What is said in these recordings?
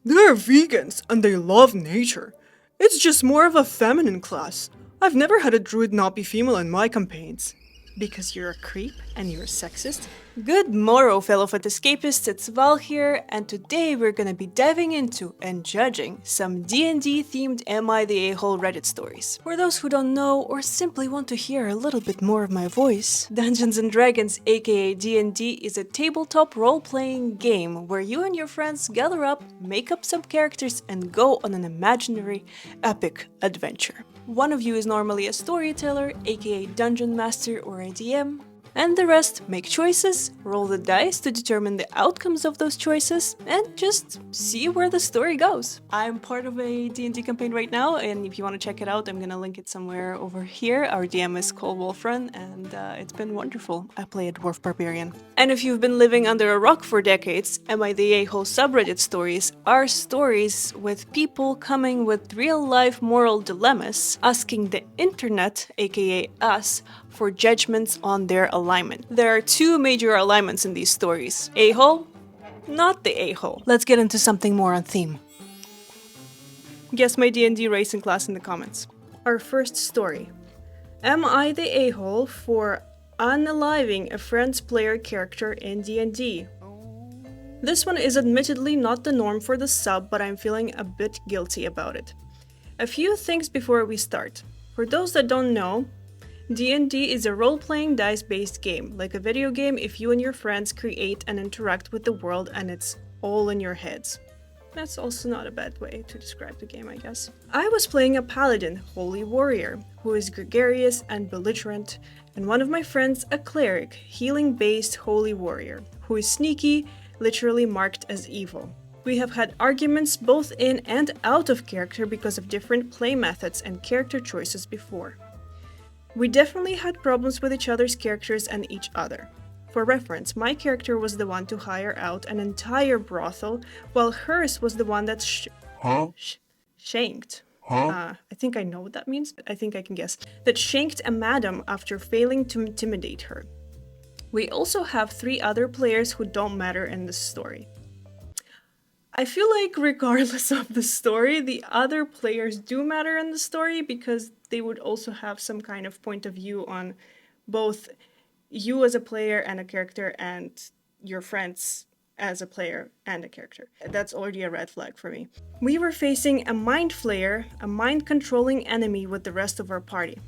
They're vegans and they love nature. It's just more of a feminine class. I've never had a druid not be female in my campaigns. Because you're a creep and you're sexist? Good morrow, fellow Fantascapists, it's Val here, and today we're gonna be diving into and judging some D&D themed Am I the A-hole Reddit stories. For those who don't know or simply want to hear a little bit more of my voice, Dungeons and Dragons aka D&D is a tabletop role-playing game where you and your friends gather up, make up some characters, and go on an imaginary epic adventure. One of you is normally a storyteller, aka dungeon master or a DM, and the rest make choices, roll the dice to determine the outcomes of those choices, and just see where the story goes. I'm part of a D&D campaign right now, and if you want to check it out, I'm gonna link it somewhere over here. Our DM is called Wolfrun, and it's been wonderful. I play a dwarf barbarian. And if you've been living under a rock for decades, Am I the A-hole subreddit stories are stories with people coming with real-life moral dilemmas, asking the internet, aka us, for judgments on their alignment. There are two major alignments in these stories. A-hole, not the a-hole. Let's get into something more on theme. Guess my D&D race and class in the comments. Our first story. Am I the a-hole for unaliving a friend's player character in D&D? This one is admittedly not the norm for the sub, but I'm feeling a bit guilty about it. A few things before we start. For those that don't know, D&D is a role-playing dice-based game, like a video game if you and your friends create and interact with the world and it's all in your heads. That's also not a bad way to describe the game, I guess. I was playing a paladin, holy warrior, who is gregarious and belligerent, and one of my friends a cleric, healing-based holy warrior, who is sneaky, literally marked as evil. We have had arguments both in and out of character because of different play methods and character choices before. We definitely had problems with each other's characters and each other. For reference, my character was the one to hire out an entire brothel, while hers was the one that shanked. I think I know what that means, but I think I can guess. That shanked a madam after failing to intimidate her. We also have 3 other players who don't matter in this story. I feel like regardless of the story, the other players do matter in the story because they would also have some kind of point of view on both you as a player and a character and your friends as a player and a character. That's already a red flag for me. We were facing a mind flayer, a mind-controlling enemy with the rest of our party.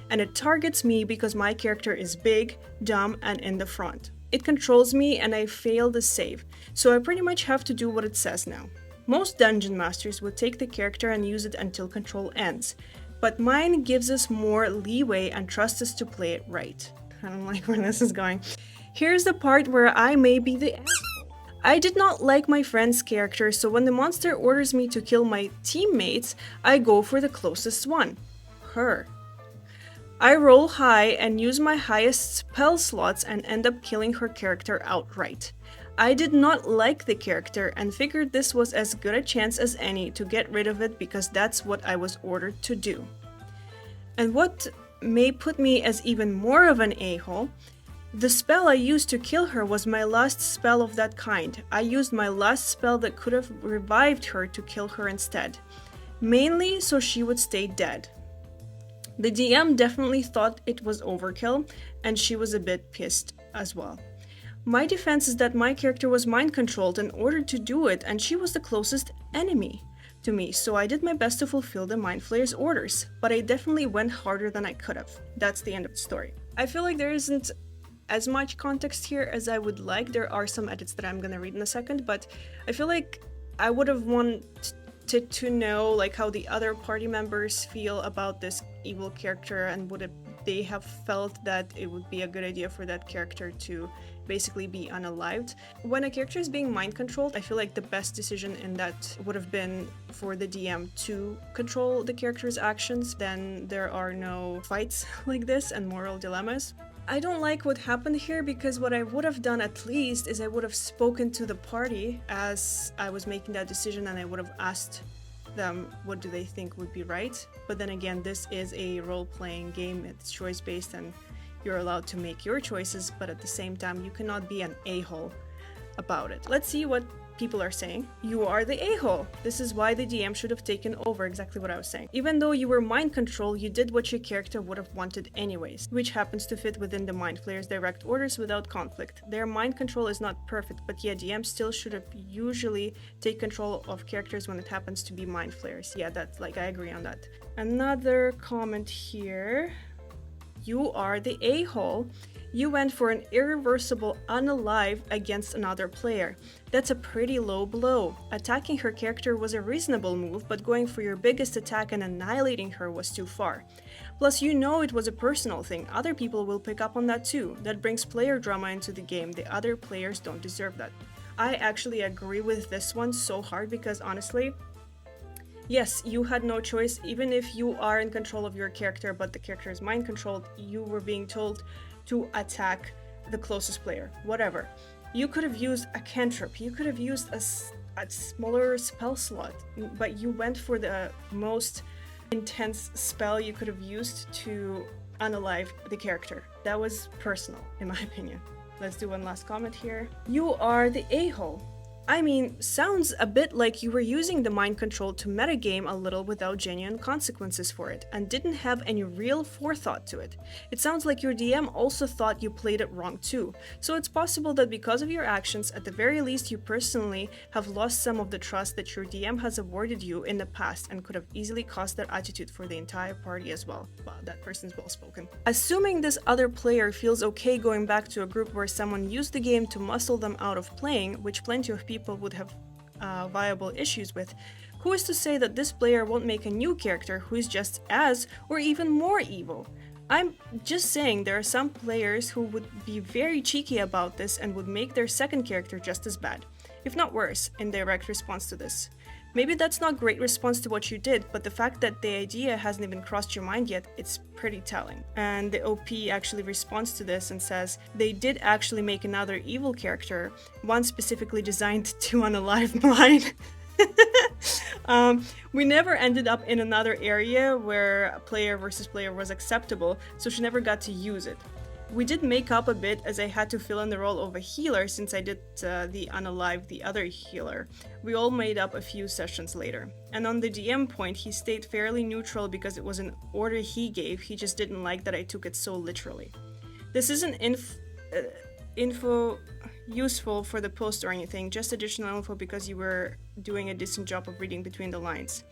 And it targets me because my character is big, dumb, and in the front. It controls me and I fail the save, so I pretty much have to do what it says now. Most dungeon masters would take the character and use it until control ends, but mine gives us more leeway and trusts us to play it right. I don't like where this is going. Here's the part where I may be the asshole. I did not like my friend's character, so when the monster orders me to kill my teammates, I go for the closest one. Her. I roll high and use my highest spell slots and end up killing her character outright. I did not like the character and figured this was as good a chance as any to get rid of it because that's what I was ordered to do. And what may put me as even more of an a-hole, the spell I used to kill her was my last spell of that kind. I used my last spell that could have revived her to kill her instead, mainly so she would stay dead. The DM definitely thought it was overkill, and she was a bit pissed as well. My defense is that my character was mind-controlled and ordered to do it, and she was the closest enemy to me, so I did my best to fulfill the Mind Flayer's orders, but I definitely went harder than I could have. That's the end of the story. I feel like there isn't as much context here as I would like. There are some edits that I'm gonna read in a second, but I feel like I would have wanted to know like how the other party members feel about this evil character, and would they have felt that it would be a good idea for that character to basically be unalived. When a character is being mind controlled, I feel like the best decision in that would have been for the DM to control the character's actions. Then there are no fights like this and moral dilemmas. I don't like what happened here because what I would have done at least is I would have spoken to the party as I was making that decision, and I would have asked them what do they think would be right. But then again, this is a role-playing game, it's choice-based and you're allowed to make your choices, but at the same time you cannot be an a-hole about it. Let's see what people are saying. You are the a-hole. This is why the DM should have taken over, exactly what I was saying. Even though you were mind controlled, you did what your character would have wanted anyways, which happens to fit within the mind flayer's direct orders without conflict. Their mind control is not perfect, but yeah, DM still should have usually take control of characters when it happens to be mind flayers. Yeah, that's like, I agree on that. Another comment here. You are the a-hole. You went for an irreversible unalive against another player. That's a pretty low blow. Attacking her character was a reasonable move, but going for your biggest attack and annihilating her was too far. Plus, you know it was a personal thing. Other people will pick up on that too. That brings player drama into the game. The other players don't deserve that. I actually agree with this one so hard because honestly, yes, you had no choice. Even if you are in control of your character, but the character is mind controlled, you were being told to attack the closest player, whatever. You could have used a cantrip, you could have used a smaller spell slot, but you went for the most intense spell you could have used to unalive the character. That was personal, in my opinion. Let's do one last comment here. You are the a-hole. I mean, sounds a bit like you were using the mind control to metagame a little without genuine consequences for it, and didn't have any real forethought to it. It sounds like your DM also thought you played it wrong too, so it's possible that because of your actions, at the very least you personally have lost some of the trust that your DM has awarded you in the past and could have easily caused that attitude for the entire party as well. Wow, that person's well spoken. Assuming this other player feels okay going back to a group where someone used the game to muscle them out of playing, which plenty of people would have viable issues with, who is to say that this player won't make a new character who is just as or even more evil? I'm just saying there are some players who would be very cheeky about this and would make their second character just as bad, if not worse, in direct response to this. Maybe that's not great response to what you did, but the fact that the idea hasn't even crossed your mind yet, it's pretty telling. And the OP actually responds to this and says, they did actually make another evil character, one specifically designed to unalive mine. We never ended up in another area where player versus player was acceptable, so she never got to use it. We did make up a bit as I had to fill in the role of a healer since I did the unalive the other healer. We all made up a few sessions later. And on the DM point, he stayed fairly neutral because it was an order he gave, he just didn't like that I took it so literally. This isn't info useful for the post or anything, just additional info because you were doing a decent job of reading between the lines.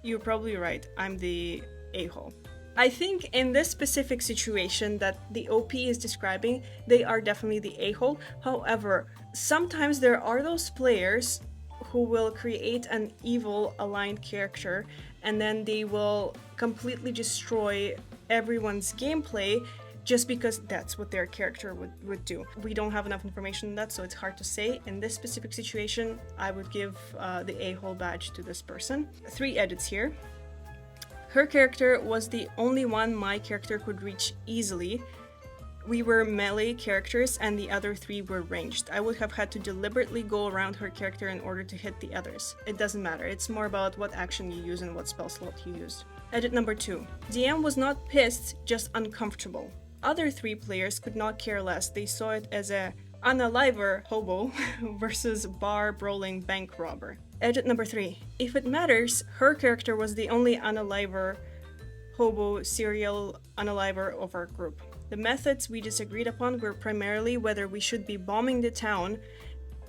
You're probably right, I'm the a-hole. I think in this specific situation that the OP is describing, they are definitely the a-hole. However, sometimes there are those players who will create an evil aligned character and then they will completely destroy everyone's gameplay just because that's what their character would do. We don't have enough information on that, so it's hard to say. In this specific situation, I would give the a-hole badge to this person. 3 edits here. Her character was the only one my character could reach easily. We were melee characters and the other 3 were ranged. I would have had to deliberately go around her character in order to hit the others. It doesn't matter, it's more about what action you use and what spell slot you used. Edit number 2. DM was not pissed, just uncomfortable. Other 3 players could not care less. They saw it as a unaliver hobo versus bar brawling bank robber. Edit number 3. If it matters, her character was the only unaliver hobo serial unaliver of our group. The methods we disagreed upon were primarily whether we should be bombing the town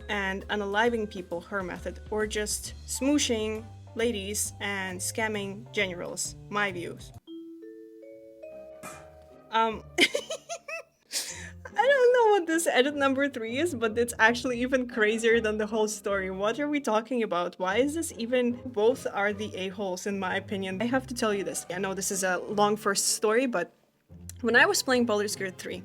and unaliving people, her method, or just smooshing ladies and scamming generals, my views. I don't know what this edit number 3 is, but it's actually even crazier than the whole story. What are we talking about? Why is this even? Both are the a-holes in my opinion. I have to tell you this. I know this is a long first story, but when I was playing Baldur's Gate 3,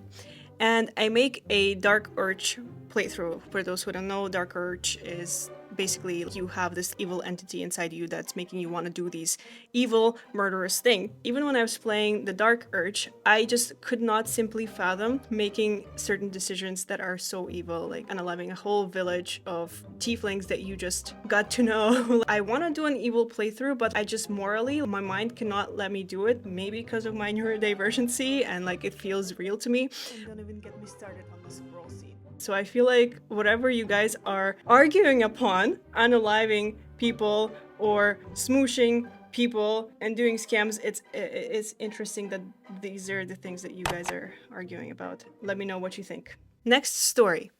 and I make a Dark Urge playthrough. For those who don't know, Dark Urge is basically you have this evil entity inside you that's making you want to do these evil, murderous things. Even when I was playing the Dark Urge, I just could not simply fathom making certain decisions that are so evil, like unaliving a whole village of tieflings that you just got to know. I want to do an evil playthrough, but I just morally, my mind cannot let me do it, maybe because of my neurodivergency and like it feels real to me. And don't even get me started on the scroll scene. So I feel like whatever you guys are arguing upon, unaliving people or smooshing people and doing scams, it's interesting that these are the things that you guys are arguing about. Let me know what you think. Next story.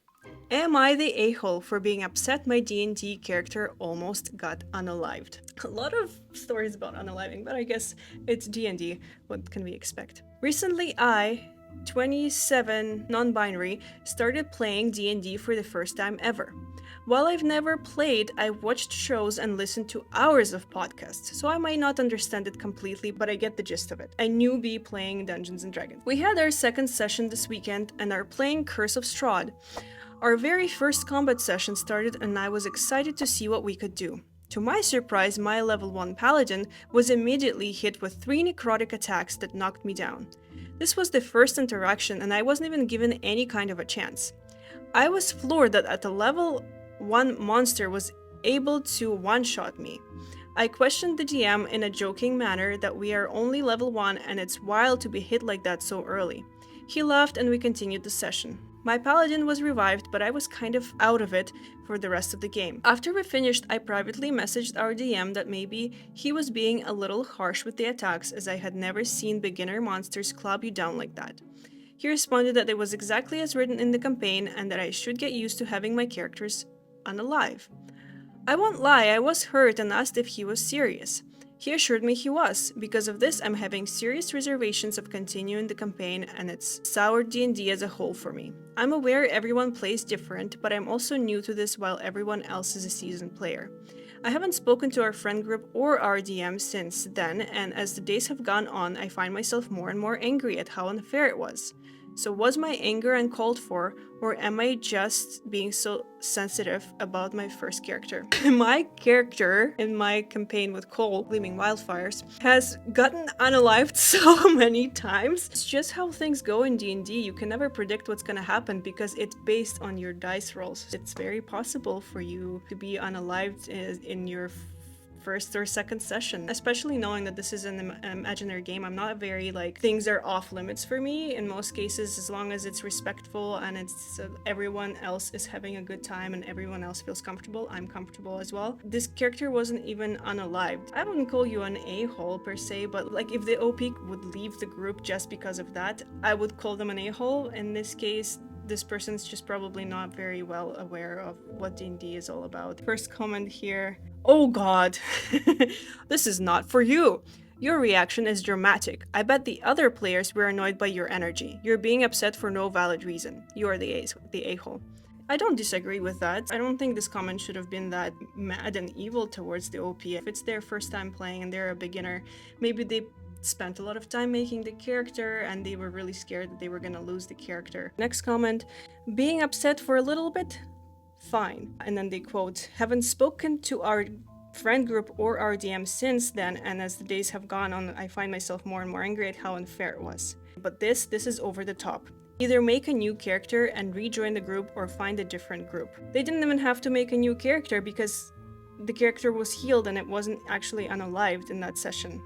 Am I the a-hole for being upset my D&D character almost got unalived? A lot of stories about unaliving, but I guess it's D&D. What can we expect? Recently, I, 27 non-binary, started playing D&D for the first time ever. While I've never played, I've watched shows and listened to hours of podcasts, so I might not understand it completely, but I get the gist of it. A newbie playing Dungeons and Dragons. We had our second session this weekend and are playing Curse of Strahd. Our very first combat session started and I was excited to see what we could do. To my surprise, my level 1 paladin was immediately hit with 3 necrotic attacks that knocked me down. This was the first interaction and I wasn't even given any kind of a chance. I was floored that at a level 1 monster was able to one-shot me. I questioned the DM in a joking manner that we are only level 1 and it's wild to be hit like that so early. He laughed and we continued the session. My paladin was revived, but I was kind of out of it for the rest of the game. After we finished, I privately messaged our DM that maybe he was being a little harsh with the attacks as I had never seen beginner monsters club you down like that. He responded that it was exactly as written in the campaign and that I should get used to having my characters unalive. I won't lie, I was hurt and asked if he was serious. He assured me he was. Because of this, I'm having serious reservations of continuing the campaign and it's soured D&D as a whole for me. I'm aware everyone plays different, but I'm also new to this while everyone else is a seasoned player. I haven't spoken to our friend group or our DM since then, and as the days have gone on, I find myself more and more angry at how unfair it was. So was my anger uncalled for, or am I just being so sensitive about my first character? My character in my campaign with Cole, Gleaming Wildfires, has gotten unalived so many times. It's just how things go in D&D. You can never predict what's gonna happen because it's based on your dice rolls. It's very possible for you to be unalived in your first or second session, especially knowing that this is an imaginary game. I'm not very things are off limits for me in most cases, as long as it's respectful and it's everyone else is having a good time and everyone else feels comfortable. I'm comfortable as well. This character wasn't even unalived. I wouldn't call you an a-hole per se, but if the OP would leave the group just because of that, I would call them an a-hole. In this case, this person's just probably not very well aware of what D&D is all about. First comment here. Oh god, this is not for you. Your reaction is dramatic. I bet the other players were annoyed by your energy. You're being upset for no valid reason. You are the a-hole. I don't disagree with that. I don't think this comment should have been that mad and evil towards the OP. If it's their first time playing and they're a beginner, maybe they spent a lot of time making the character and they were really scared that they were gonna lose the character. Next comment, being upset for a little bit? Fine. And then they quote, haven't spoken to our friend group or our DM since then, and as the days have gone on, I find myself more and more angry at how unfair it was. But this is over the top. Either make a new character and rejoin the group or find a different group. They didn't even have to make a new character because the character was healed and it wasn't actually unalived in that session.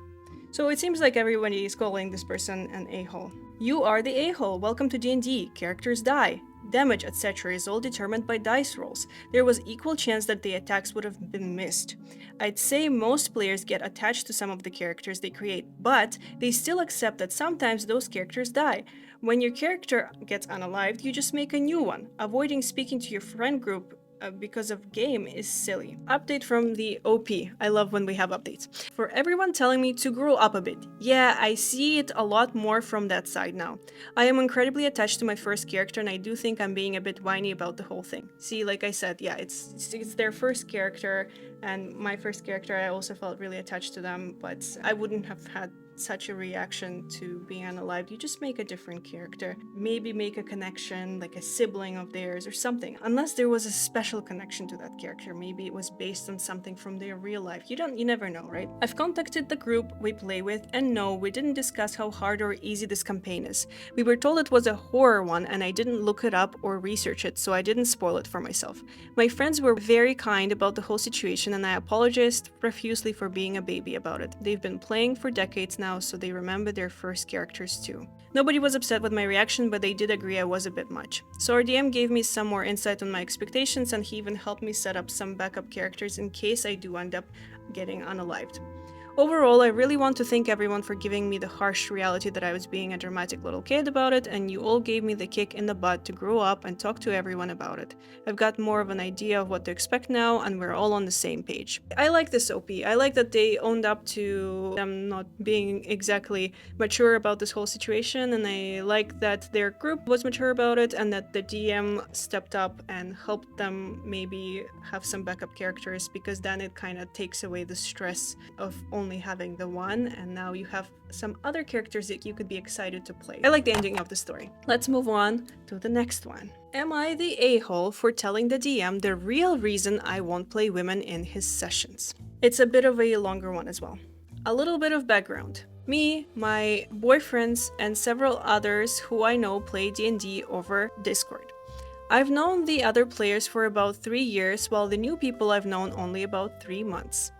So it seems like everybody is calling this person an a-hole. You are the a-hole. Welcome to D&D. Characters die. Damage, etc. is all determined by dice rolls. There was equal chance that the attacks would have been missed. I'd say most players get attached to some of the characters they create, but they still accept that sometimes those characters die. When your character gets unalived, you just make a new one. Avoiding speaking to your friend group because of game is silly. Update from the OP. I love when we have updates. For everyone telling me to grow up a bit. Yeah, I see it a lot more from that side now. I am incredibly attached to my first character and I do think I'm being a bit whiny about the whole thing. See, like I said, yeah, it's their first character and my first character, I also felt really attached to them, but I wouldn't have had such a reaction to being unalived. You just make a different character. Maybe make a connection, like a sibling of theirs or something. Unless there was a special connection to that character. Maybe it was based on something from their real life. You never know, right? I've contacted the group we play with, and no, we didn't discuss how hard or easy this campaign is. We were told it was a horror one, and I didn't look it up or research it, so I didn't spoil it for myself. My friends were very kind about the whole situation, and I apologized profusely for being a baby about it. They've been playing for decades now, now so they remember their first characters too. Nobody was upset with my reaction, but they did agree I was a bit much. So our DM gave me some more insight on my expectations, and he even helped me set up some backup characters in case I do end up getting unalived. Overall, I really want to thank everyone for giving me the harsh reality that I was being a dramatic little kid about it, and you all gave me the kick in the butt to grow up and talk to everyone about it. I've got more of an idea of what to expect now, and we're all on the same page. I like this OP. I like that they owned up to them not being exactly mature about this whole situation, and I like that their group was mature about it, and that the DM stepped up and helped them maybe have some backup characters, because then it kind of takes away the stress of only having the one, and now you have some other characters that you could be excited to play. I like the ending of the story. Let's move on to the next one. Am I the a-hole for telling the DM the real reason I won't play women in his sessions? It's a bit of a longer one as well. A little bit of background. Me, my boyfriends, and several others who I know play D&D over Discord. I've known the other players for about 3 years, while the new people I've known only about 3 months.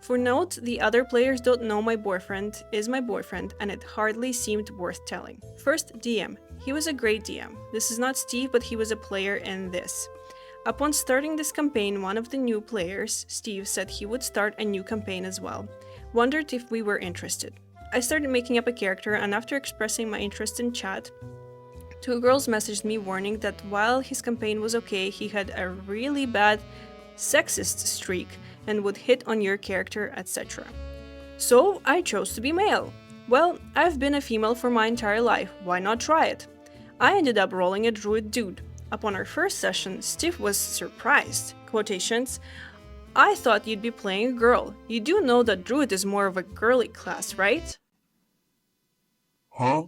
For note, the other players don't know my boyfriend is my boyfriend, and it hardly seemed worth telling. First, DM. He was a great DM. This is not Steve, but he was a player in this. Upon starting this campaign, one of the new players, Steve, said he would start a new campaign as well. Wondered if we were interested. I started making up a character, and after expressing my interest in chat, 2 girls messaged me warning that while his campaign was okay, he had a really bad sexist streak and would hit on your character, etc. So I chose to be male. Well, I've been a female for my entire life, why not try it? I ended up rolling a druid dude. Upon our first session, Steve was surprised. Quotations, I thought you'd be playing a girl. You do know that druid is more of a girly class, right? Huh?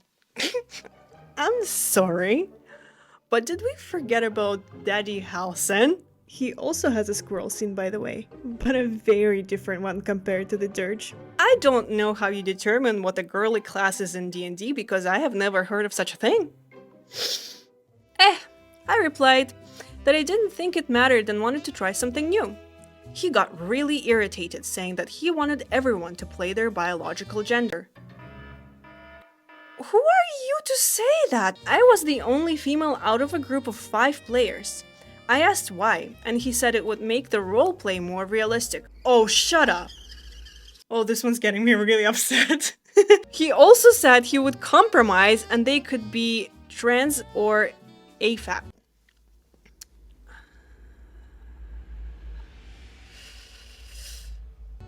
I'm sorry, but did we forget about Daddy Halsen? He also has a squirrel scene, by the way, but a very different one compared to the dirge. I don't know how you determine what a girly class is in D&D because I have never heard of such a thing. I replied that I didn't think it mattered and wanted to try something new. He got really irritated, saying that he wanted everyone to play their biological gender. Who are you to say that? I was the only female out of a group of 5 players. I asked why, and he said it would make the roleplay more realistic. Oh, shut up! Oh, this one's getting me really upset. He also said he would compromise and they could be trans or AFAB.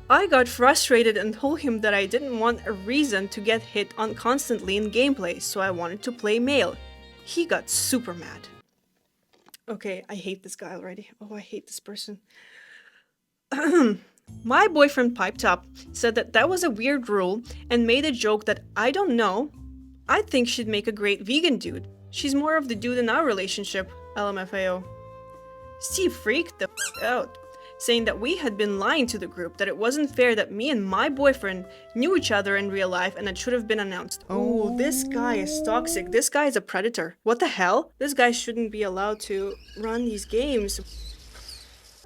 I got frustrated and told him that I didn't want a reason to get hit on constantly in gameplay, so I wanted to play male. He got super mad. Okay, I hate this guy already. Oh, I hate this person. My boyfriend piped up, said that that was a weird rule, and made a joke that I don't know. I think she'd make a great vegan dude. She's more of the dude in our relationship, LMFAO. Steve freaked the f out, saying that we had been lying to the group, that it wasn't fair that me and my boyfriend knew each other in real life and it should have been announced. Oh, this guy is toxic. This guy is a predator. What the hell? This guy shouldn't be allowed to run these games.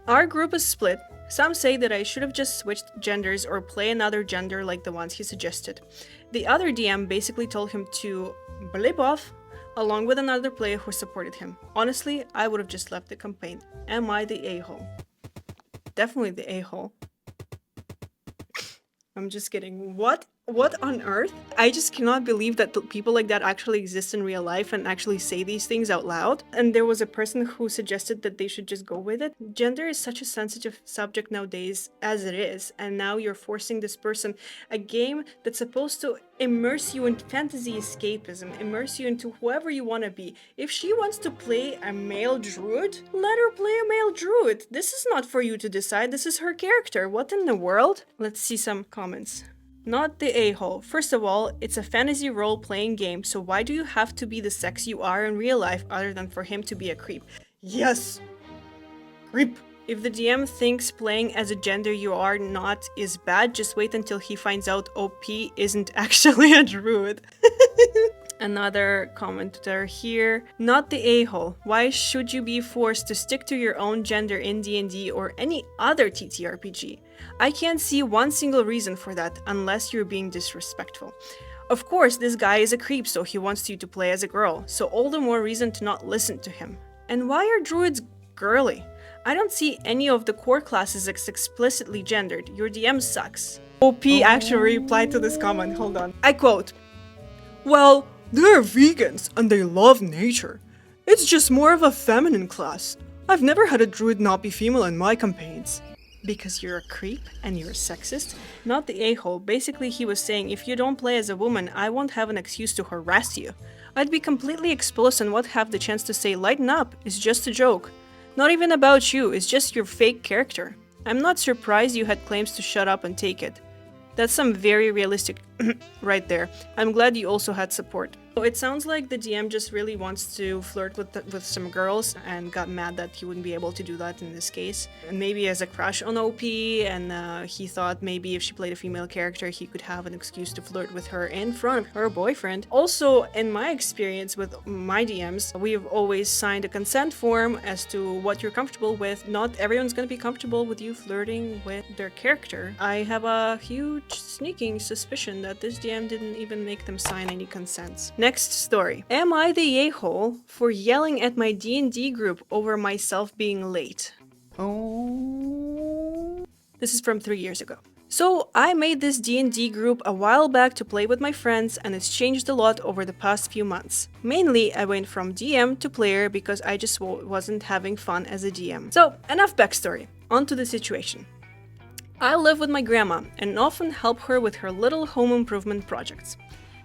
Our group is split. Some say that I should have just switched genders or play another gender like the ones he suggested. The other DM basically told him to blip off, along with another player who supported him. Honestly, I would have just left the campaign. Am I the a-hole? Definitely the a-hole. I'm just kidding. What on earth? I just cannot believe that people like that actually exist in real life and actually say these things out loud. And there was a person who suggested that they should just go with it. Gender is such a sensitive subject nowadays as it is, and now you're forcing this person a game that's supposed to immerse you in fantasy escapism, immerse you into whoever you want to be. If she wants to play a male druid, let her play a male druid. This is not for you to decide. This is her character. What in the world? Let's see some comments. Not the a-hole. First of all, it's a fantasy role-playing game, so why do you have to be the sex you are in real life other than for him to be a creep? Yes! Creep! If the DM thinks playing as a gender you are not is bad, just wait until he finds out OP isn't actually a druid. Another commenter here, not the a-hole. Why should you be forced to stick to your own gender in D&D or any other TTRPG? I can't see one single reason for that unless you're being disrespectful. Of course, this guy is a creep, so he wants you to play as a girl, so all the more reason to not listen to him. And why are druids girly? I don't see any of the core classes as explicitly gendered. Your DM sucks. OP actually replied to this comment, hold on. I quote, well, they're vegans and they love nature. It's just more of a feminine class. I've never had a druid not be female in my campaigns. Because you're a creep and you're a sexist? Not the a-hole. Basically, he was saying, if you don't play as a woman, I won't have an excuse to harass you. I'd be completely exposed and won't have the chance to say, lighten up, it's just a joke. Not even about you, it's just your fake character. I'm not surprised you had claims to shut up and take it. That's some very realistic right there. I'm glad you also had support. So it sounds like the DM just really wants to flirt with some girls and got mad that he wouldn't be able to do that in this case. And maybe as a crush on OP, and he thought maybe if she played a female character, he could have an excuse to flirt with her in front of her boyfriend. Also, in my experience with my DMs, we've always signed a consent form as to what you're comfortable with. Not everyone's gonna be comfortable with you flirting with their character. I have a huge sneaking suspicion that this DM didn't even make them sign any consents. Next story. Am I the a-hole for yelling at my D&D group over myself being late? Oh. This is from 3 years ago. So I made this D&D group a while back to play with my friends, and it's changed a lot over the past few months. Mainly, I went from DM to player because I just wasn't having fun as a DM. So, enough backstory. On to the situation. I live with my grandma and often help her with her little home improvement projects.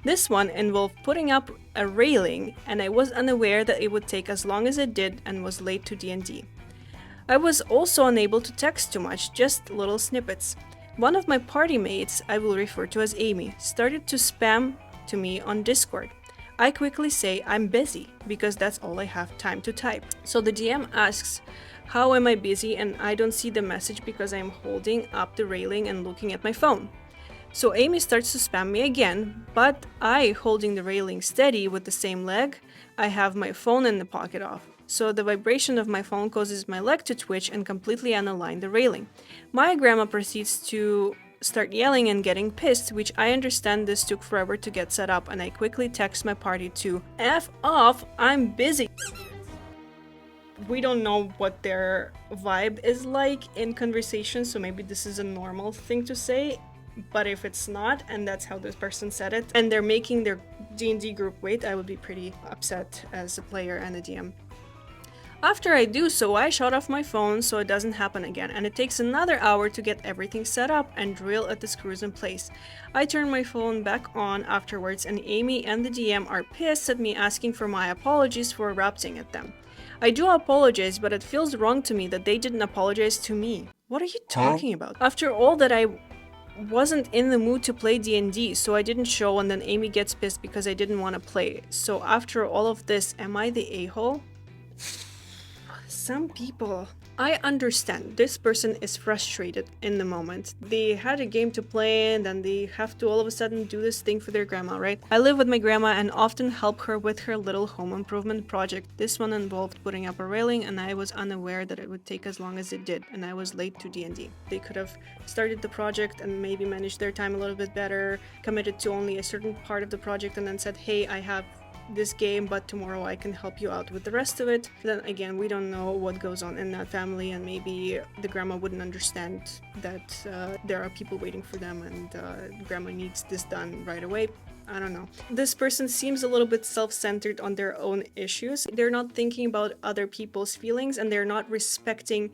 This one involved putting up a railing, and I was unaware that it would take as long as it did and was late to D&D. I was also unable to text too much, just little snippets. One of my party mates, I will refer to as Amy, started to spam to me on Discord. I quickly say I'm busy, because that's all I have time to type. So the DM asks, how am I busy, and I don't see the message because I'm holding up the railing and looking at my phone. So Amy starts to spam me again, but I, holding the railing steady with the same leg, I have my phone in the pocket off. So the vibration of my phone causes my leg to twitch and completely unalign the railing. My grandma proceeds to start yelling and getting pissed, which I understand this took forever to get set up, and I quickly text my party to F off, I'm busy. We don't know what their vibe is like in conversation, so maybe this is a normal thing to say. But if it's not, and that's how this person said it, and they're making their D&D group wait, I would be pretty upset as a player and a DM. After I do so, I shut off my phone so it doesn't happen again, and it takes another hour to get everything set up and drill at the screws in place. I turn my phone back on afterwards, and Amy and the DM are pissed at me asking for my apologies for erupting at them. I do apologize, but it feels wrong to me that they didn't apologize to me. What are you talking about? After all that, I wasn't in the mood to play D&D, so I didn't show, and then Amy gets pissed because I didn't want to play. So after all of this, am I the a-hole? Some people... I understand this person is frustrated in the moment. They had a game to play and then they have to all of a sudden do this thing for their grandma, right? I live with my grandma and often help her with her little home improvement project. This one involved putting up a railing, and I was unaware that it would take as long as it did, and I was late to D&D. They could have started the project and maybe managed their time a little bit better, committed to only a certain part of the project, and then said, hey, I have this game, but tomorrow I can help you out with the rest of it. Then again, we don't know what goes on in that family, and maybe the grandma wouldn't understand that there are people waiting for them, and grandma needs this done right away. I don't know. This person seems a little bit self-centered on their own issues. They're not thinking about other people's feelings, and they're not respecting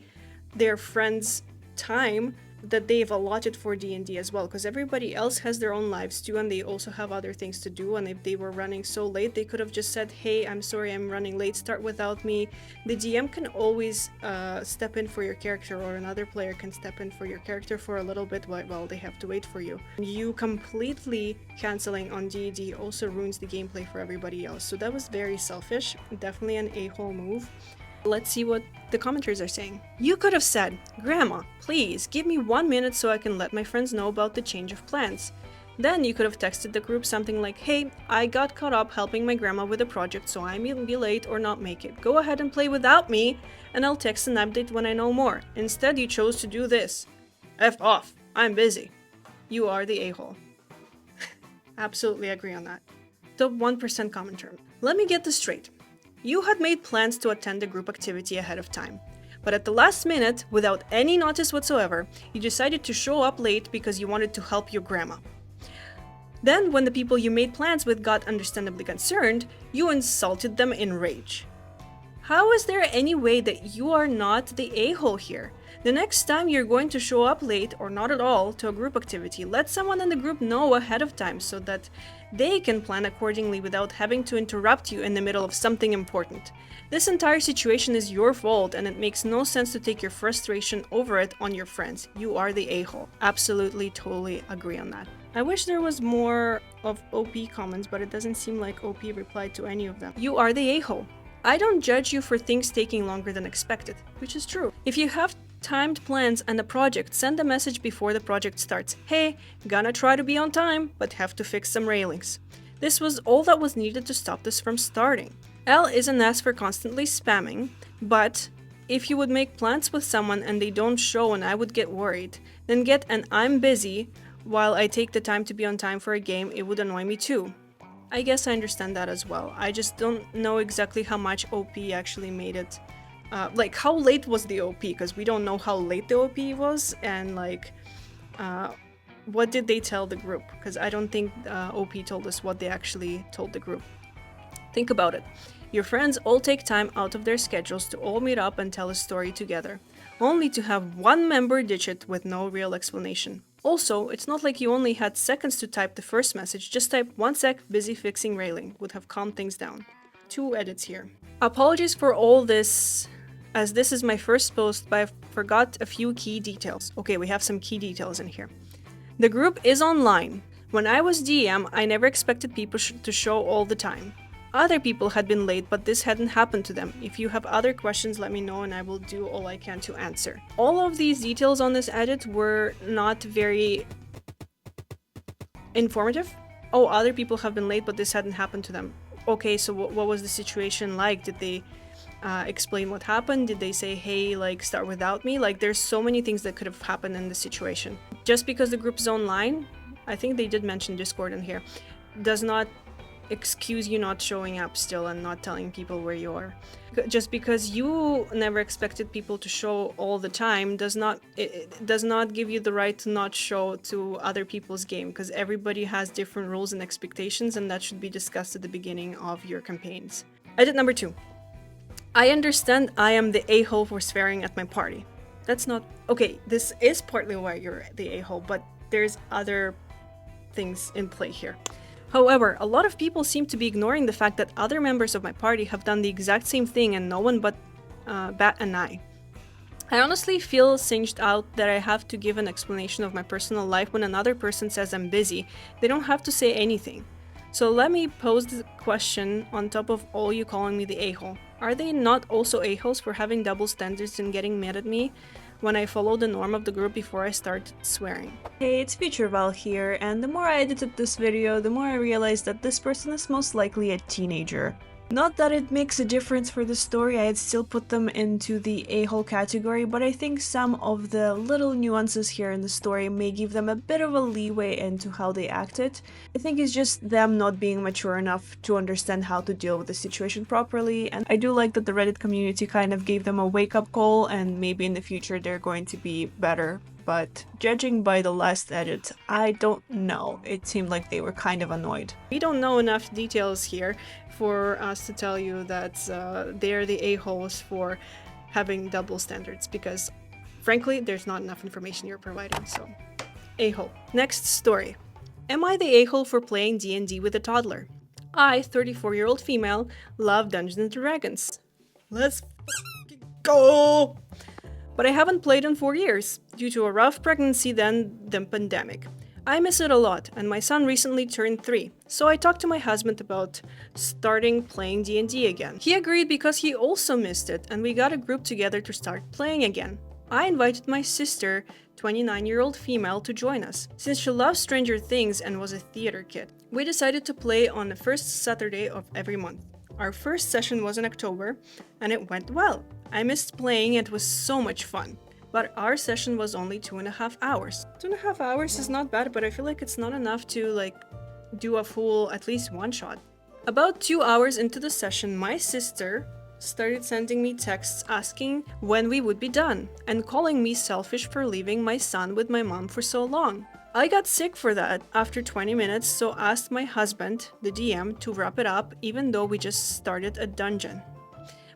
their friends' time that they've allotted for D&D as well, because everybody else has their own lives too, and they also have other things to do. And if they were running so late, they could have just said, hey, I'm sorry, I'm running late, start without me. The DM can always step in for your character, or another player can step in for your character for a little bit while they have to wait for you. You completely canceling on D&D also ruins the gameplay for everybody else. So that was very selfish, definitely an a-hole move. Let's see what the commenters are saying. You could have said, Grandma, please give me 1 minute so I can let my friends know about the change of plans. Then you could have texted the group something like, hey, I got caught up helping my grandma with a project, so I may be late or not make it. Go ahead and play without me, and I'll text an update when I know more. Instead, you chose to do this. F off. I'm busy. You are the a-hole. Absolutely agree on that. The 1% common term. Let me get this straight. You had made plans to attend a group activity ahead of time. But at the last minute, without any notice whatsoever, you decided to show up late because you wanted to help your grandma. Then, when the people you made plans with got understandably concerned, you insulted them in rage. How is there any way that you are not the a-hole here? The next time you're going to show up late or not at all to a group activity, let someone in the group know ahead of time so that they can plan accordingly without having to interrupt you in the middle of something important. This entire situation is your fault, and it makes no sense to take your frustration over it on your friends. You are the a-hole. Absolutely, totally agree on that. I wish there was more of OP comments, but it doesn't seem like OP replied to any of them. You are the a-hole. I don't judge you for things taking longer than expected, which is true. If you have timed plans and a project, send a message before the project starts. Hey, gonna try to be on time, but have to fix some railings. This was all that was needed to stop this from starting. L isn't as for constantly spamming, but if you would make plans with someone and they don't show and I would get worried, then get an I'm busy while I take the time to be on time for a game, it would annoy me too. I guess I understand that as well. I just don't know exactly how much OP actually made it. Like, how late was the OP? Because we don't know how late the OP was, and like, what did they tell the group? Because I don't think OP told us what they actually told the group. Think about it. Your friends all take time out of their schedules to all meet up and tell a story together, only to have one member ditch it with no real explanation. Also, it's not like you only had seconds to type the first message, just type 1 sec, busy fixing railing, would have calmed things down. 2 edits here. Apologies for all this, as this is my first post, but I forgot a few key details. Okay, we have some key details in here. The group is online. When I was DM, I never expected people to show all the time. Other people had been late, but this hadn't happened to them. If you have other questions, let me know and I will do all I can to answer. All of these details on this edit were not very informative. Oh, other people have been late, but this hadn't happened to them. Okay, so what was the situation like? Did they explain what happened? Did they say, hey, like, start without me? Like, there's so many things that could have happened in this situation. Just because the group is online, I think they did mention Discord in here, does not excuse you not showing up still and not telling people where you are. Just because you never expected people to show all the time does not give you the right to not show to other people's game, because everybody has different rules and expectations, and that should be discussed at the beginning of your campaigns. Edit number 2. I understand I am the a-hole for swearing at my party. That's not... Okay, this is partly why you're the a-hole, but there's other things in play here. However, a lot of people seem to be ignoring the fact that other members of my party have done the exact same thing and no one but bat an eye. I honestly feel singed out that I have to give an explanation of my personal life when another person says I'm busy. They don't have to say anything. So let me pose the question on top of all you calling me the a-hole. Are they not also a-holes for having double standards and getting mad at me when I follow the norm of the group before I start swearing? Hey, it's Future Val here, and the more I edited this video, the more I realized that this person is most likely a teenager. Not that it makes a difference for the story, I'd still put them into the a-hole category, but I think some of the little nuances here in the story may give them a bit of a leeway into how they acted. I think it's just them not being mature enough to understand how to deal with the situation properly, and I do like that the Reddit community kind of gave them a wake-up call, and maybe in the future they're going to be better. But judging by the last edit, I don't know. It seemed like they were kind of annoyed. We don't know enough details here for us to tell you that they're the a-holes for having double standards, because frankly, there's not enough information you're providing, so a-hole. Next story. Am I the a-hole for playing D&D with a toddler? I, 34-year-old female, love Dungeons & Dragons. Let's go! But I haven't played in 4 years, due to a rough pregnancy then the pandemic. I miss it a lot, and my son recently turned 3, so I talked to my husband about starting playing D&D again. He agreed because he also missed it, and we got a group together to start playing again. I invited my sister 29-year-old female, to join us. Since she loves Stranger Things and was a theater kid, we decided to play on the first Saturday of every month. Our first session was in October, and it went well. I missed playing, it was so much fun. But our session was only 2.5 hours. 2.5 hours is not bad, but I feel like it's not enough to do a full, at least one shot. About 2 hours into the session, my sister started sending me texts asking when we would be done, and calling me selfish for leaving my son with my mom for so long. I got sick for that after 20 minutes, so asked my husband, the DM, to wrap it up even though we just started a dungeon.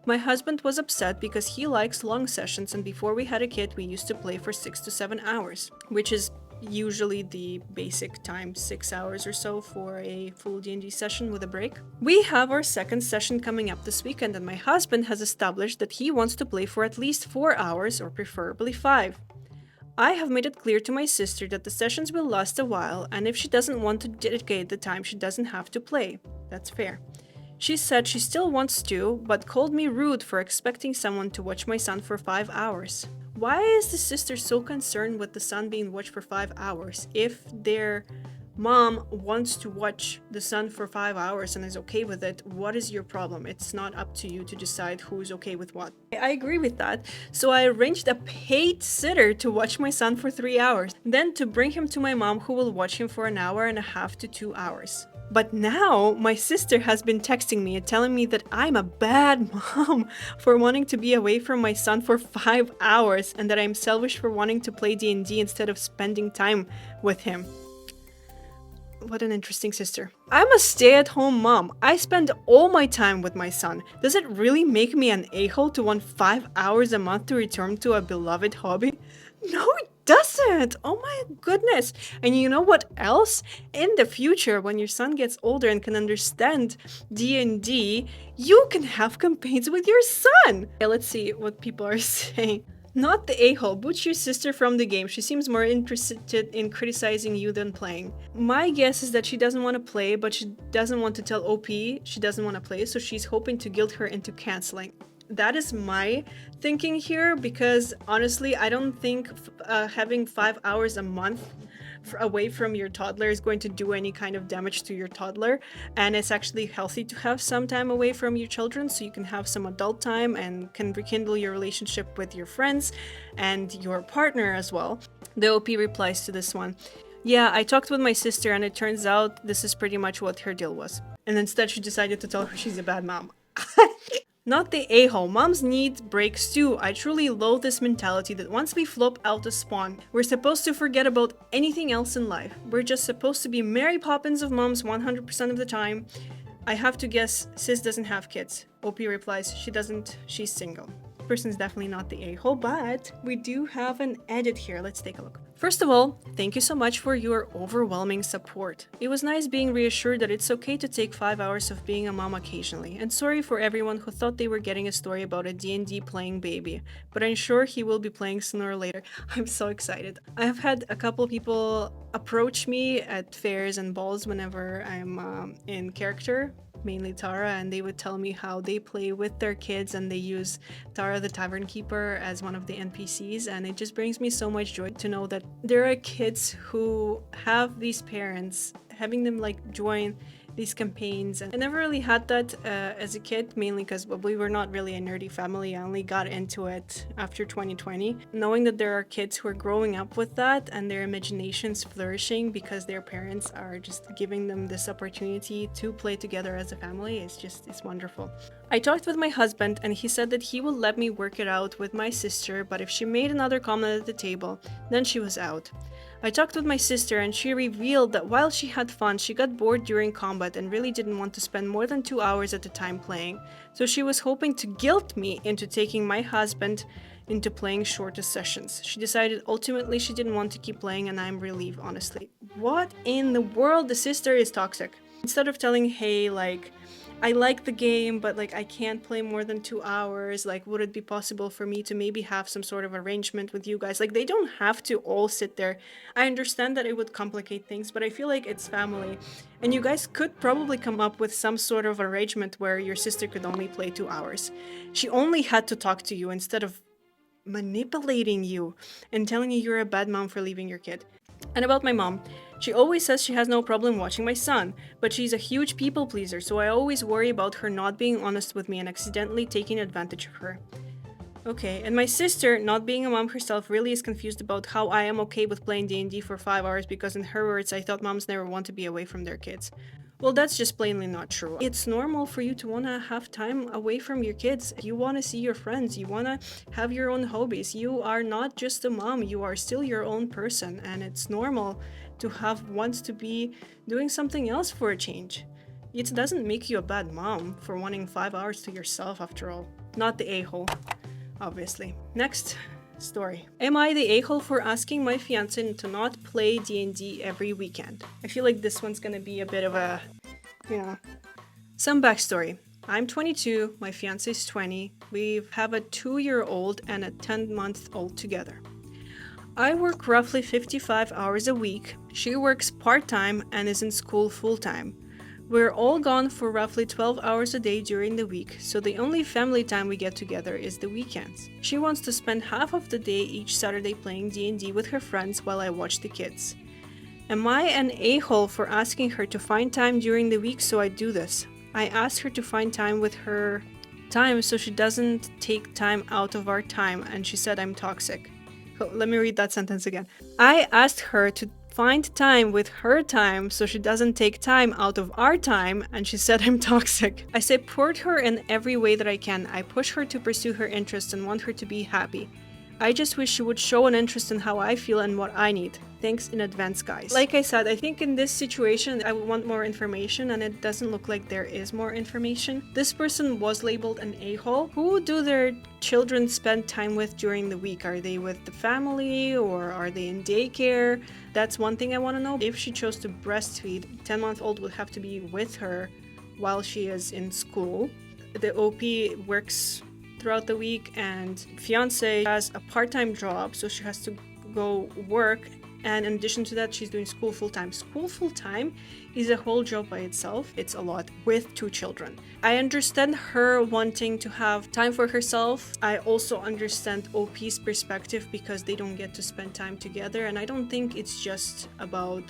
My husband was upset because he likes long sessions, and before we had a kid we used to play for 6 to 7 hours, which is usually the basic time, 6 hours or so for a full D&D session with a break. We have our second session coming up this weekend, and my husband has established that he wants to play for at least 4 hours or preferably 5. I have made it clear to my sister that the sessions will last a while, and if she doesn't want to dedicate the time, she doesn't have to play. That's fair. She said she still wants to, but called me rude for expecting someone to watch my son for 5 hours. Why is the sister so concerned with the son being watched for 5 hours? If their mom wants to watch the son for 5 hours and is okay with it, what is your problem? It's not up to you to decide who's okay with what. I agree with that, so I arranged a paid sitter to watch my son for 3 hours, then to bring him to my mom, who will watch him for 1.5 to 2 hours. But now my sister has been texting me and telling me that I'm a bad mom for wanting to be away from my son for 5 hours, and that I'm selfish for wanting to play D&D instead of spending time with him. What an interesting sister. I'm a stay-at-home mom. I spend all my time with my son. Does it really make me an a-hole to want 5 hours a month to return to a beloved hobby? No, it doesn't. Oh my goodness. And you know what else? In the future, when your son gets older and can understand D&D, you can have campaigns with your son. Okay, let's see what people are saying. Not the a-hole, boot your sister from the game. She seems more interested in criticizing you than playing. My guess is that she doesn't want to play, but she doesn't want to tell OP she doesn't want to play, so she's hoping to guilt her into canceling. That is my thinking here, because honestly, I don't think having 5 hours a month away from your toddler is going to do any kind of damage to your toddler, and it's actually healthy to have some time away from your children so you can have some adult time and can rekindle your relationship with your friends and your partner as well. The OP replies to this one, yeah, I talked with my sister and it turns out this is pretty much what her deal was. And instead she decided to tell her she's a bad mom. Not the a-hole. Moms need breaks too. I truly loathe this mentality that once we flop out of spawn, we're supposed to forget about anything else in life. We're just supposed to be Mary Poppins of moms 100% of the time. I have to guess sis doesn't have kids. OP replies, she doesn't, she's single. Person's definitely not the a-hole, but we do have an edit here. Let's take a look. First of all, thank you so much for your overwhelming support. It was nice being reassured that it's okay to take 5 hours of being a mom occasionally, and sorry for everyone who thought they were getting a story about a D&D playing baby, but I'm sure he will be playing sooner or later. I'm so excited. I have had a couple people approach me at fairs and balls whenever I'm in character, mainly Tara, and they would tell me how they play with their kids and they use Tara the Tavern Keeper as one of the NPCs, and it just brings me so much joy to know that there are kids who have these parents, having them join these campaigns. And I never really had that as a kid, mainly because we were not really a nerdy family. I only got into it after 2020. Knowing that there are kids who are growing up with that and their imaginations flourishing because their parents are just giving them this opportunity to play together as a family, it's wonderful. I talked with my husband and he said that he will let me work it out with my sister, but if she made another comment at the table, then she was out. I talked with my sister and she revealed that while she had fun, she got bored during combat and really didn't want to spend more than 2 hours at a time playing, so she was hoping to guilt me into taking my husband into playing shorter sessions. She decided ultimately she didn't want to keep playing, and I'm relieved, honestly. What in the world? The sister is toxic. Instead of telling, hey, I like the game, but I can't play more than 2 hours, would it be possible for me to maybe have some sort of arrangement with you guys? They don't have to all sit there. I understand that it would complicate things, but I feel like it's family, and you guys could probably come up with some sort of arrangement where your sister could only play 2 hours. She only had to talk to you instead of manipulating you and telling you you're a bad mom for leaving your kid. And about my mom, she always says she has no problem watching my son, but she's a huge people pleaser, so I always worry about her not being honest with me and accidentally taking advantage of her. Okay, and my sister, not being a mom herself, really is confused about how I am okay with playing D&D for 5 hours because in her words, I thought moms never want to be away from their kids. Well, that's just plainly not true. It's normal for you to want to have time away from your kids. You want to see your friends. You want to have your own hobbies. You are not just a mom. You are still your own person. And it's normal to have wants to be doing something else for a change. It doesn't make you a bad mom for wanting 5 hours to yourself after all. Not the a-hole, obviously. Next story. Am I the a-hole for asking my fiance to not play D&D every weekend? I feel like this one's gonna be a bit of a, Some backstory. I'm 22, my fiance is 20. We have a 2-year-old and a 10-month-old together. I work roughly 55 hours a week. She works part-time and is in school full-time. We're all gone for roughly 12 hours a day during the week, so the only family time we get together is the weekends. She wants to spend half of the day each Saturday playing D&D with her friends while I watch the kids. Am I an a-hole for asking her to find time during the week so I do this? I asked her to find time with her time so she doesn't take time out of our time, and she said I'm toxic. Let me read that sentence again. I asked her to find time with her time so she doesn't take time out of our time, and she said I'm toxic. I support her in every way that I can. I push her to pursue her interests and want her to be happy. I just wish she would show an interest in how I feel and what I need. Thanks in advance, guys. Like I said, I think in this situation, I would want more information, and it doesn't look like there is more information. This person was labeled an a-hole. Who do their children spend time with during the week? Are they with the family or are they in daycare? That's one thing I want to know. If she chose to breastfeed, 10-month-old would have to be with her while she is in school. The OP works throughout the week, and fiance has a part-time job, so she has to go work, and in addition to that she's doing school full-time. School full-time is a whole job by itself. It's a lot with 2 children. I understand her wanting to have time for herself. I also understand OP's perspective because they don't get to spend time together, and I don't think it's just about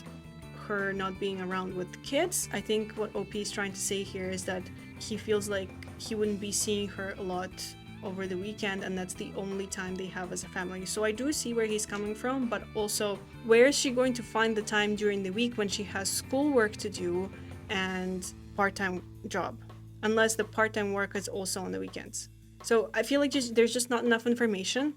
her not being around with kids. I think what OP is trying to say here is that he feels like he wouldn't be seeing her a lot over the weekend, and that's the only time they have as a family. So I do see where he's coming from, but also where is she going to find the time during the week when she has schoolwork to do and part-time job, unless the part-time work is also on the weekends. So I feel like there's just not enough information.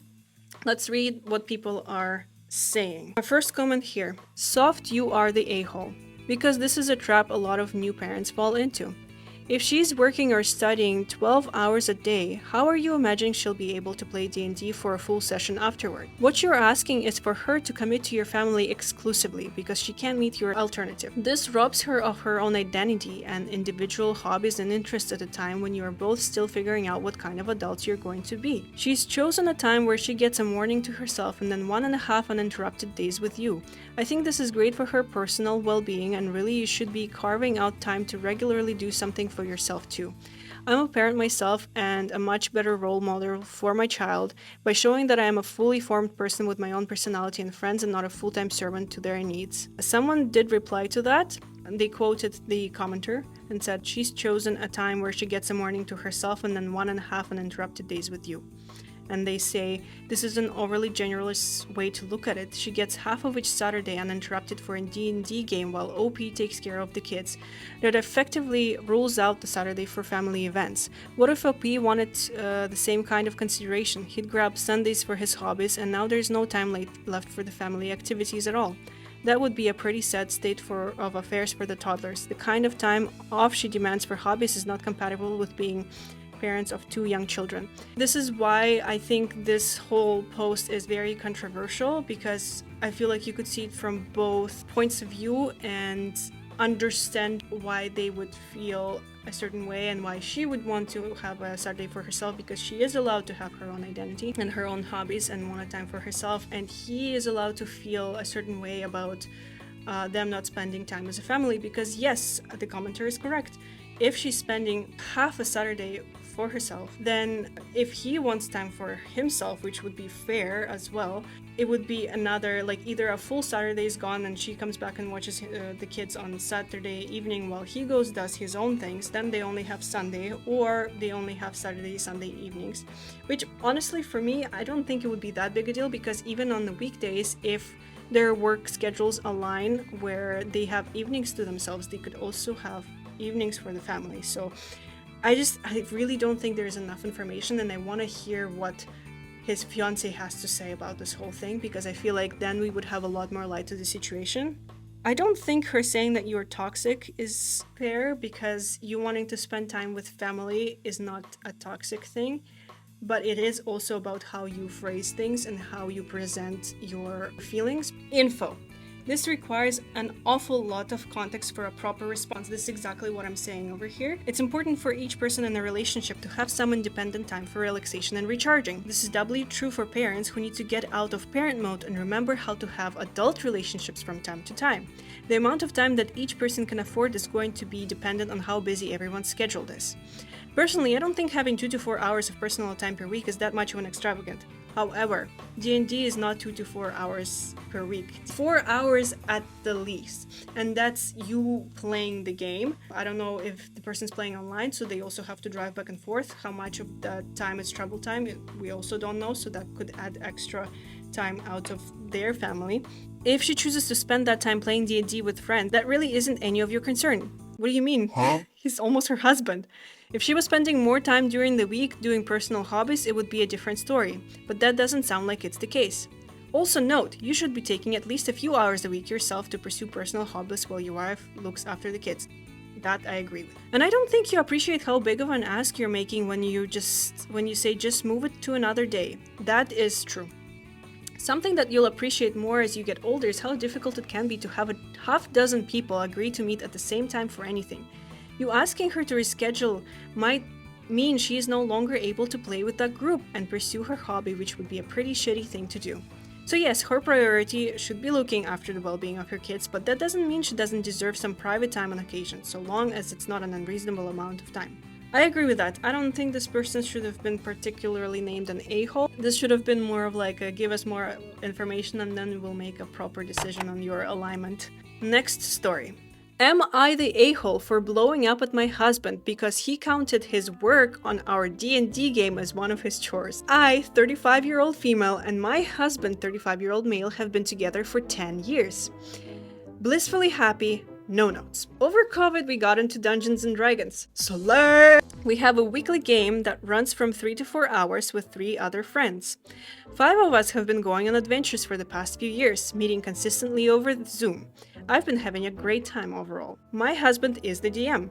Let's read what people are saying. My first comment here: soft, you are the a-hole, because this is a trap a lot of new parents fall into. If she's working or studying 12 hours a day, how are you imagining she'll be able to play D&D for a full session afterward? What you're asking is for her to commit to your family exclusively because she can't meet your alternative. This robs her of her own identity and individual hobbies and interests at a time when you are both still figuring out what kind of adults you're going to be. She's chosen a time where she gets a morning to herself and then 1.5 uninterrupted days with you. I think this is great for her personal well-being, and really you should be carving out time to regularly do something for yourself too. I'm a parent myself and a much better role model for my child by showing that I am a fully formed person with my own personality and friends and not a full-time servant to their needs. Someone did reply to that. They quoted the commenter and said she's chosen a time where she gets a morning to herself and then 1.5 uninterrupted days with you. And they say this is an overly generous way to look at it. She gets half of each Saturday uninterrupted for a D&D game while OP takes care of the kids. That effectively rules out the Saturday for family events. What if OP wanted the same kind of consideration? He'd grab Sundays for his hobbies, and now there's no time left for the family activities at all. That would be a pretty sad state of affairs for the toddlers. The kind of time off she demands for hobbies is not compatible with being parents of 2 young children. This is why I think this whole post is very controversial, because I feel like you could see it from both points of view and understand why they would feel a certain way and why she would want to have a Saturday for herself, because she is allowed to have her own identity and her own hobbies and want a time for herself, and he is allowed to feel a certain way about them not spending time as a family. Because yes, the commenter is correct. If she's spending half a Saturday for herself, then if he wants time for himself, which would be fair as well, it would be another, like either a full Saturday is gone and she comes back and watches the kids on Saturday evening while he goes does his own things, then they only have Sunday, or they only have Saturday, Sunday evenings, which honestly for me, I don't think it would be that big a deal, because even on the weekdays, if their work schedules align where they have evenings to themselves, they could also have evenings for the family. So I really don't think there's enough information, and I want to hear what his fiance has to say about this whole thing, because I feel like then we would have a lot more light to the situation. I don't think her saying that you're toxic is fair, because you wanting to spend time with family is not a toxic thing, but it is also about how you phrase things and how you present your feelings. Info. This requires an awful lot of context for a proper response. This is exactly what I'm saying over here. It's important for each person in a relationship to have some independent time for relaxation and recharging. This is doubly true for parents who need to get out of parent mode and remember how to have adult relationships from time to time. The amount of time that each person can afford is going to be dependent on how busy everyone's schedule is. Personally, I don't think having 2 to 4 hours of personal time per week is that much of an extravagant. However, D&D is not 2 to 4 hours per week. 4 hours at the least. And that's you playing the game. I don't know if the person's playing online, so they also have to drive back and forth. How much of that time is travel time, we also don't know, so that could add extra time out of their family. If she chooses to spend that time playing D&D with friends, that really isn't any of your concern. What do you mean? Huh? He's almost her husband. If she was spending more time during the week doing personal hobbies, it would be a different story, but that doesn't sound like it's the case. Also note, you should be taking at least a few hours a week yourself to pursue personal hobbies while your wife looks after the kids. That I agree with. And I don't think you appreciate how big of an ask you're making when you say just move it to another day. That is true. Something that you'll appreciate more as you get older is how difficult it can be to have a half dozen people agree to meet at the same time for anything. You asking her to reschedule might mean she is no longer able to play with that group and pursue her hobby, which would be a pretty shitty thing to do. So yes, her priority should be looking after the well-being of her kids, but that doesn't mean she doesn't deserve some private time on occasion, so long as it's not an unreasonable amount of time. I agree with that. I don't think this person should have been particularly named an a-hole. This should have been more of like a give us more information and then we'll make a proper decision on your alignment. Next story. Am I the a-hole for blowing up at my husband because he counted his work on our D&D game as one of his chores? I, 35-year-old female, and my husband, 35-year-old male, have been together for 10 years. Blissfully happy, no notes. Over COVID, we got into Dungeons&Dragons. Slay! We have a weekly game that runs from 3 to 4 hours with 3 other friends. 5 of us have been going on adventures for the past few years, meeting consistently over Zoom. I've been having a great time overall. My husband is the DM,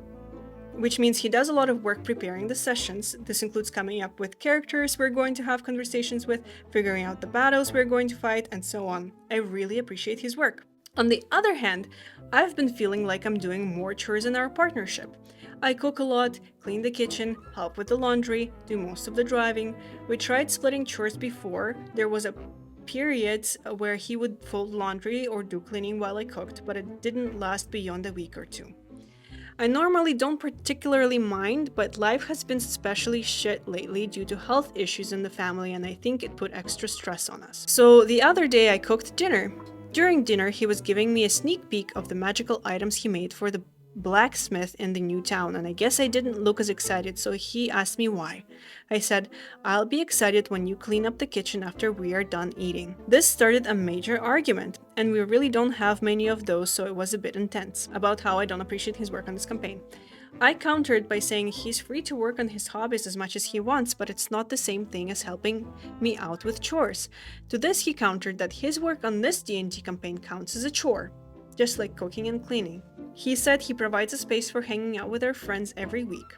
which means he does a lot of work preparing the sessions. This includes coming up with characters we're going to have conversations with, figuring out the battles we're going to fight, and so on. I really appreciate his work. On the other hand, I've been feeling like I'm doing more chores in our partnership. I cook a lot, clean the kitchen, help with the laundry, do most of the driving. We tried splitting chores before. There was a period where he would fold laundry or do cleaning while I cooked, but it didn't last beyond a week or 2. I normally don't particularly mind, but life has been especially shit lately due to health issues in the family, and I think it put extra stress on us. So the other day I cooked dinner. During dinner, he was giving me a sneak peek of the magical items he made for the blacksmith in the new town, and I guess I didn't look as excited, so he asked me why. I said, I'll be excited when you clean up the kitchen after we are done eating. This started a major argument, and we really don't have many of those, so it was a bit intense, about how I don't appreciate his work on this campaign. I countered by saying he's free to work on his hobbies as much as he wants, but it's not the same thing as helping me out with chores. To this he countered that his work on this D&D campaign counts as a chore, just like cooking and cleaning. He said he provides a space for hanging out with our friends every week.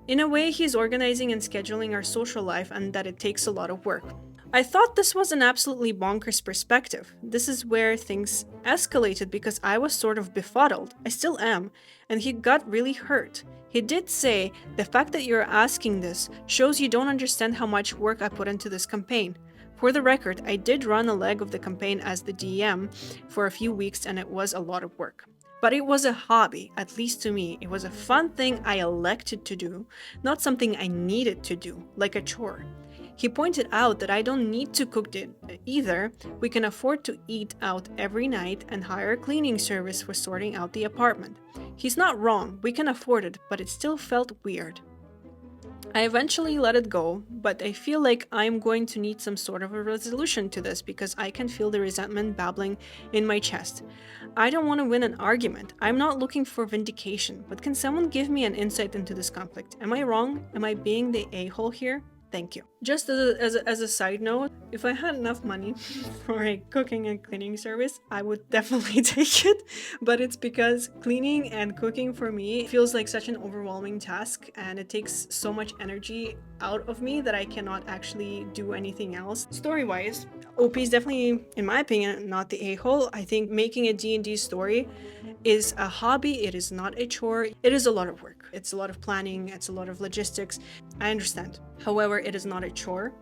In a way, he's organizing and scheduling our social life and that it takes a lot of work. I thought this was an absolutely bonkers perspective. This is where things escalated because I was sort of befuddled. I still am, and he got really hurt. He did say, the fact that you're asking this shows you don't understand how much work I put into this campaign. For the record, I did run a leg of the campaign as the DM for a few weeks and it was a lot of work. But it was a hobby, at least to me. It was a fun thing I elected to do, not something I needed to do, like a chore. He pointed out that I don't need to cook it either. We can afford to eat out every night and hire a cleaning service for sorting out the apartment. He's not wrong, we can afford it, but it still felt weird. I eventually let it go, but I feel like I'm going to need some sort of a resolution to this because I can feel the resentment babbling in my chest. I don't want to win an argument. I'm not looking for vindication, but can someone give me an insight into this conflict? Am I wrong? Am I being the a-hole here? Thank you. Just as a side note, if I had enough money for a cooking and cleaning service, I would definitely take it. But it's because cleaning and cooking for me feels like such an overwhelming task and it takes so much energy out of me that I cannot actually do anything else. Story-wise, OP is definitely, in my opinion, not the a-hole. I think making a D&D story is a hobby, it is not a chore. It is a lot of work. It's a lot of planning, it's a lot of logistics. I understand. However, it is not a chore.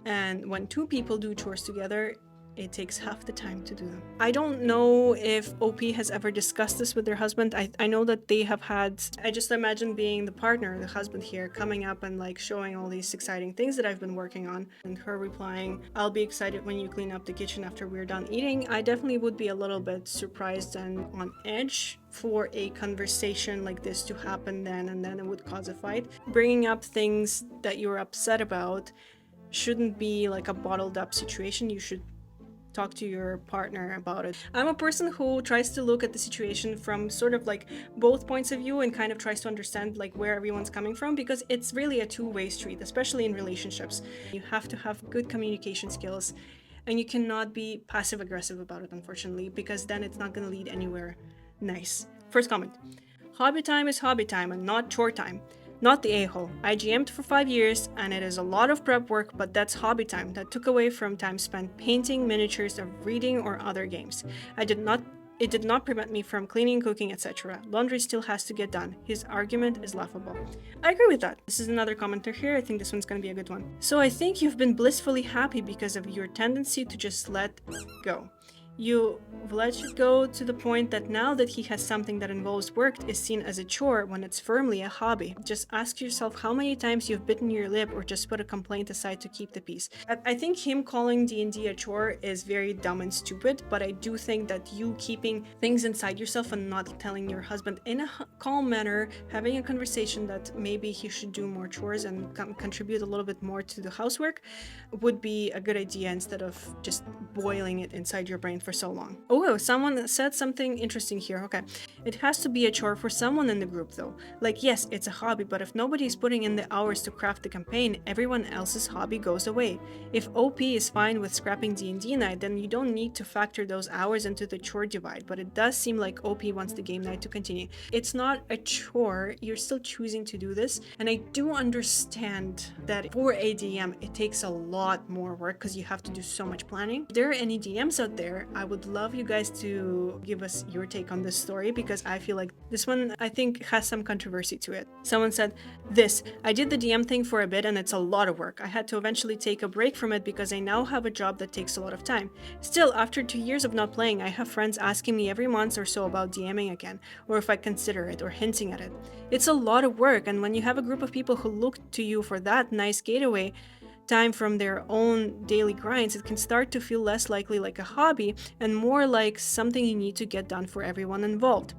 And when two people do chores together, it takes half the time to do them. I don't know if OP has ever discussed this with their husband. I know that they have had, I just imagine being the partner, the husband here, coming up and like showing all these exciting things that I've been working on, and her replying, I'll be excited when you clean up the kitchen after we're done eating. I definitely would be a little bit surprised and on edge for a conversation like this to happen then, and then it would cause a fight. Bringing up things that you're upset about shouldn't be like a bottled up situation. You should talk to your partner about it. I'm a person who tries to look at the situation from sort of like both points of view and kind of tries to understand like where everyone's coming from, because it's really a two-way street, especially in relationships. You have to have good communication skills and you cannot be passive aggressive about it, unfortunately, because then it's not going to lead anywhere nice. First comment. Hobby time is hobby time and not chore time. Not the a-hole. I GM'd for 5 years and it is a lot of prep work, but that's hobby time. That took away from time spent painting, miniatures, of reading or other games. It did not prevent me from cleaning, cooking, etc. Laundry still has to get done. His argument is laughable. I agree with that. This is another commenter here. I think this one's gonna be a good one. So I think you've been blissfully happy because of your tendency to just let go. You've let it go to the point that now that he has something that involves work is seen as a chore when it's firmly a hobby. Just ask yourself how many times you've bitten your lip or just put a complaint aside to keep the peace. I think him calling D&D a chore is very dumb and stupid, but I do think that you keeping things inside yourself and not telling your husband in a calm manner, having a conversation that maybe he should do more chores and contribute a little bit more to the housework would be a good idea instead of just boiling it inside your brain for so long. Oh, someone said something interesting here. Okay. It has to be a chore for someone in the group though. Like, yes, it's a hobby, but if nobody is putting in the hours to craft the campaign, everyone else's hobby goes away. If OP is fine with scrapping D&D night, then you don't need to factor those hours into the chore divide, but it does seem like OP wants the game night to continue. It's not a chore, you're still choosing to do this, and I do understand that for a DM, it takes a lot more work because you have to do so much planning. If there are any DMs out there, I would love you guys to give us your take on this story because I feel like this one, I think, has some controversy to it. Someone said, I did the DM thing for a bit and it's a lot of work. I had to eventually take a break from it because I now have a job that takes a lot of time. Still, after 2 years of not playing, I have friends asking me every month or so about DMing again, or if I consider it, or hinting at it. It's a lot of work, and when you have a group of people who look to you for that nice getaway time from their own daily grinds, it can start to feel less likely like a hobby and more like something you need to get done for everyone involved.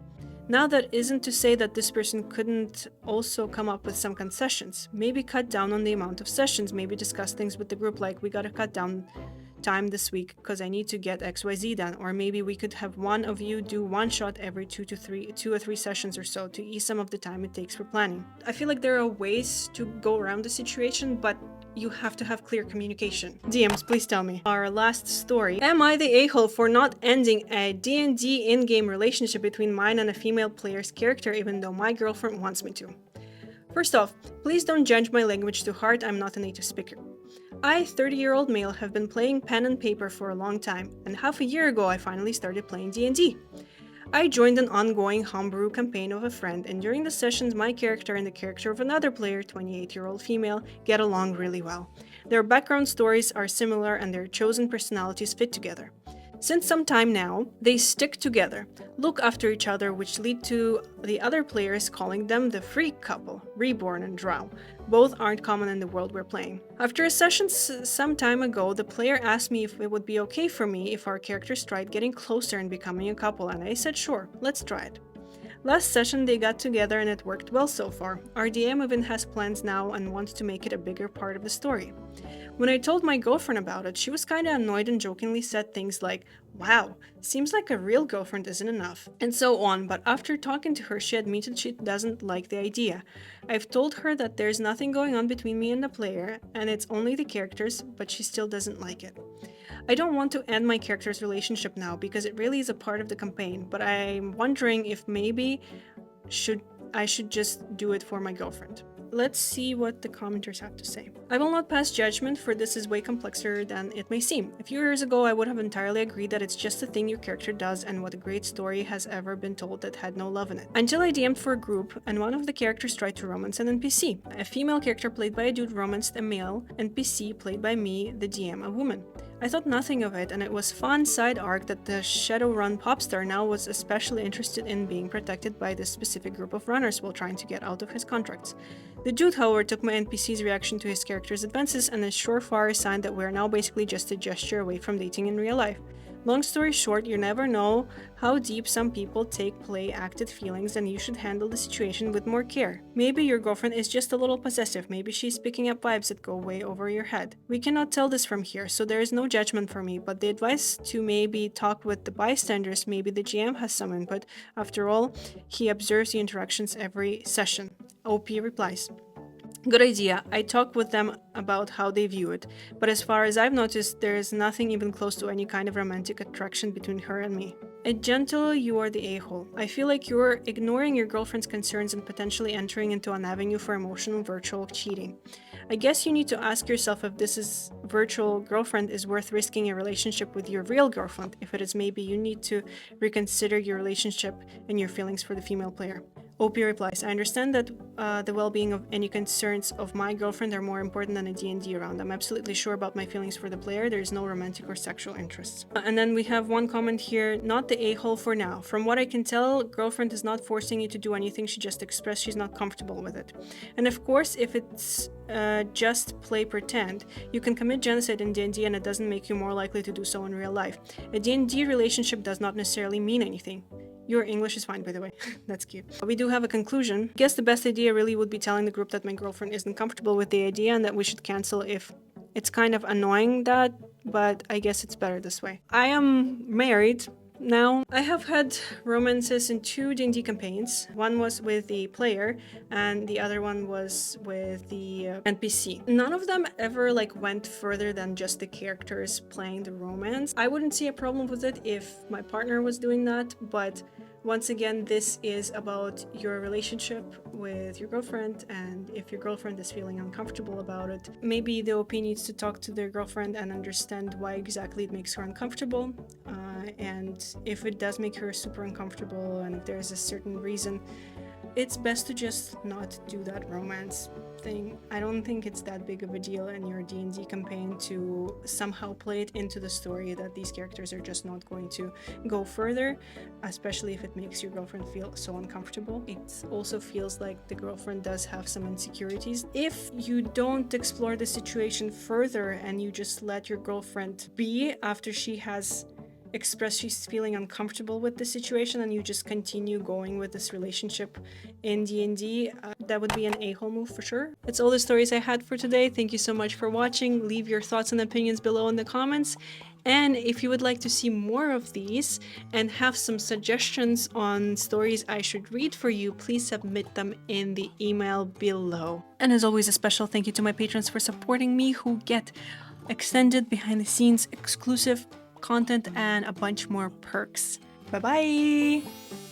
Now, that isn't to say that this person couldn't also come up with some concessions. Maybe cut down on the amount of sessions, maybe discuss things with the group like, we gotta cut down time this week because I need to get XYZ done, or maybe we could have one of you do one shot every 2 or 3 sessions or so to ease some of the time it takes for planning. I feel like there are ways to go around the situation, but you have to have clear communication. DMs, please tell me. Our last story. Am I the a-hole for not ending a D&D in-game relationship between mine and a female player's character even though my girlfriend wants me to? First off, please don't judge my language too hard, I'm not a native speaker. I, 30-year-old male, have been playing pen and paper for a long time, and half a year ago I finally started playing D&D. I joined an ongoing homebrew campaign of a friend, and during the sessions my character and the character of another player, 28-year-old female, get along really well. Their background stories are similar and their chosen personalities fit together. Since some time now, they stick together, look after each other, which lead to the other players calling them the freak couple, Reborn and Drow. Both aren't common in the world we're playing. After a session some time ago, the player asked me if it would be okay for me if our characters tried getting closer and becoming a couple, and I said sure, let's try it. Last session they got together and it worked well so far. Our DM even has plans now and wants to make it a bigger part of the story. When I told my girlfriend about it, she was kinda annoyed and jokingly said things like, "Wow, seems like a real girlfriend isn't enough," and so on, but after talking to her, she admitted she doesn't like the idea. I've told her that there's nothing going on between me and the player, and it's only the characters, but she still doesn't like it. I don't want to end my character's relationship now because it really is a part of the campaign, but I'm wondering if maybe I should just do it for my girlfriend. Let's see what the commenters have to say. I will not pass judgment, for this is way complexer than it may seem. A few years ago, I would have entirely agreed that it's just a thing your character does and what a great story has ever been told that had no love in it. Until I DM'd for a group, and one of the characters tried to romance an NPC. A female character played by a dude romanced a male NPC played by me, the DM, a woman. I thought nothing of it, and it was fun side arc that the Shadowrun popstar now was especially interested in being protected by this specific group of runners while trying to get out of his contracts. The dude, however, took my NPC's reaction to his character's advances and a surefire sign that we're now basically just a gesture away from dating in real life. Long story short, you never know how deep some people take play-acted feelings, and you should handle the situation with more care. Maybe your girlfriend is just a little possessive, maybe she's picking up vibes that go way over your head. We cannot tell this from here, so there is no judgment for me, but the advice to maybe talk with the bystanders, maybe the GM has some input. After all, he observes the interactions every session. OP replies, "Good idea. I talked with them about how they view it, but as far as I've noticed, there is nothing even close to any kind of romantic attraction between her and me." A gentle, you are the a-hole. I feel like you're ignoring your girlfriend's concerns and potentially entering into an avenue for emotional virtual cheating. I guess you need to ask yourself if this virtual girlfriend is worth risking a relationship with your real girlfriend. If it is, maybe you need to reconsider your relationship and your feelings for the female player. OP replies, "I understand that the well-being of any concerns of my girlfriend are more important than a D&D round. I'm absolutely sure about my feelings for the player. There is no romantic or sexual interests." And then we have one comment here, "Not the a-hole for now. From what I can tell, girlfriend is not forcing you to do anything. She just expressed she's not comfortable with it. And of course, if it's just play pretend, you can commit genocide in D&D and it doesn't make you more likely to do so in real life. A D&D relationship does not necessarily mean anything." Your English is fine, by the way. That's cute. We do have a conclusion. I guess the best idea really would be telling the group that my girlfriend isn't comfortable with the idea and that we should cancel if it's kind of annoying that, but I guess it's better this way. I am married now. I have had romances in 2 D&D campaigns. One was with the player and the other one was with the NPC. None of them ever went further than just the characters playing the romance. I wouldn't see a problem with it if my partner was doing that, but once again, this is about your relationship with your girlfriend, and if your girlfriend is feeling uncomfortable about it, maybe the OP needs to talk to their girlfriend and understand why exactly it makes her uncomfortable. And if it does make her super uncomfortable and if there's a certain reason, it's best to just not do that romance thing. I don't think it's that big of a deal in your D&D campaign to somehow play it into the story that these characters are just not going to go further, especially if it makes your girlfriend feel so uncomfortable. It also feels like the girlfriend does have some insecurities. If you don't explore the situation further and you just let your girlfriend be after she has express she's feeling uncomfortable with the situation and you just continue going with this relationship in D&D, that would be an a-hole move for sure. That's all the stories I had for today. Thank you so much for watching. Leave your thoughts and opinions below in the comments. And if you would like to see more of these and have some suggestions on stories I should read for you, please submit them in the email below. And as always, a special thank you to my patrons for supporting me, who get extended behind the scenes exclusive content and a bunch more perks. Bye bye!